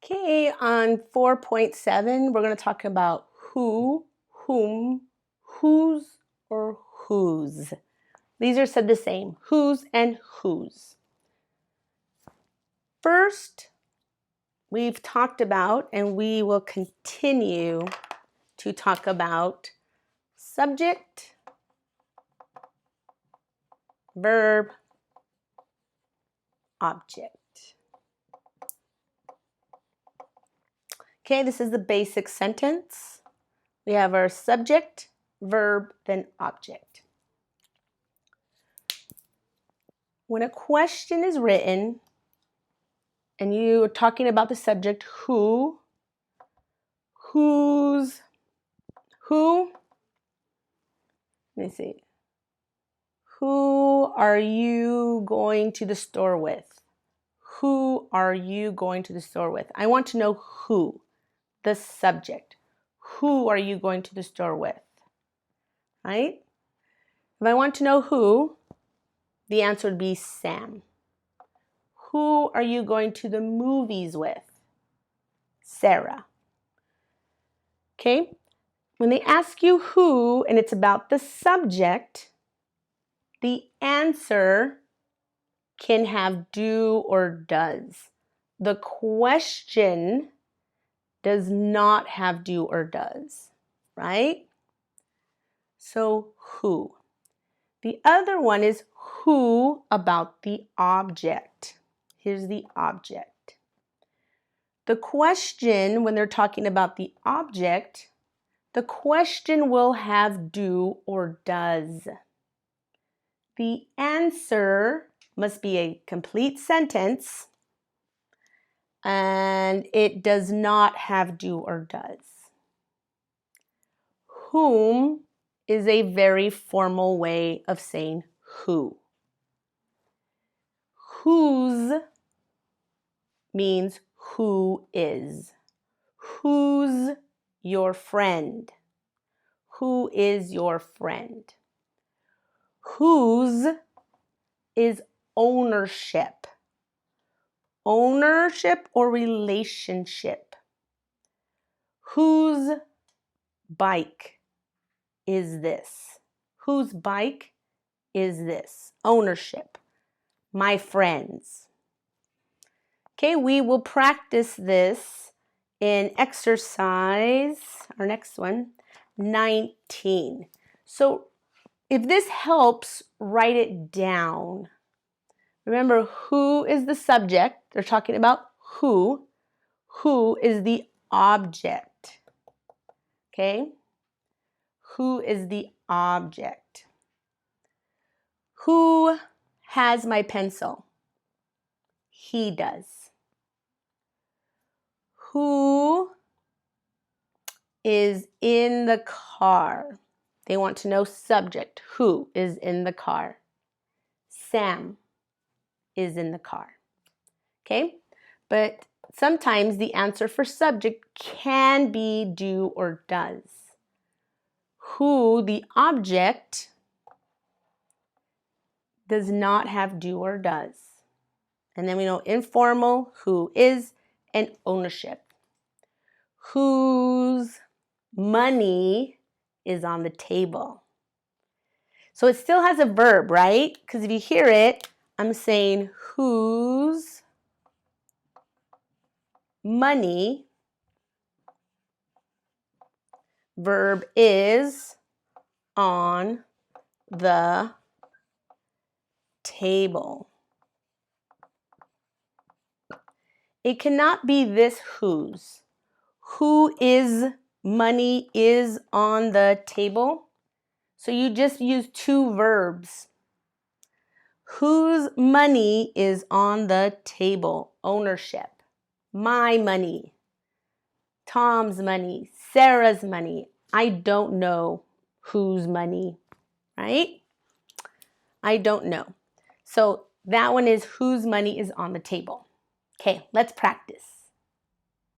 Okay, on 4.7, we're going to talk about who, whom, whose, or whose. These are said the same, whose and whose. First, we've talked about, and we will continue to talk about subject, verb, object. Okay, this is the basic sentence. We have our subject, verb, then object. When a question is written and you are talking about the subject who, whose, who, let me see. Who are you going to the store with? Who are you going to the store with? I want to know who, the subject. Who are you going to the store with? Right? If I want to know who, the answer would be Sam. Who are you going to the movies with? Sarah. Okay? When they ask you who and it's about the subject, the answer can have do or does. The question does not have do or does, right? So who. The other one is who about the object. Here's the object. The question, when they're talking about the object, the question will have do or does. The answer must be a complete sentence and it does not have do or does. Whom is a very formal way of saying who. Whose means who is. Who's your friend? Who is your friend? Whose is ownership. Ownership or relationship. Whose bike is this? Whose bike is this? Ownership. My friends. Okay, we will practice this in exercise, our next one, 19. So if this helps, write it down. Remember, who is the subject? They're talking about who. Who is the object? Okay? Who is the object? Who has my pencil? He does. Who is in the car? They want to know subject. Who is in the car? Sam is in the car. Okay? But sometimes the answer for subject can be do or does. Who, the object, does not have do or does. And then we know informal, who is, and ownership. Whose money is on the table. So it still has a verb, right? Because if you hear it, I'm saying whose money, verb is on the table. It cannot be this whose. Who is money is on the table? So you just use two verbs. Whose money is on the table? Ownership. My money. Tom's money. Sarah's money. I don't know whose money, right? I don't know. So that one is whose money is on the table. Okay, let's practice.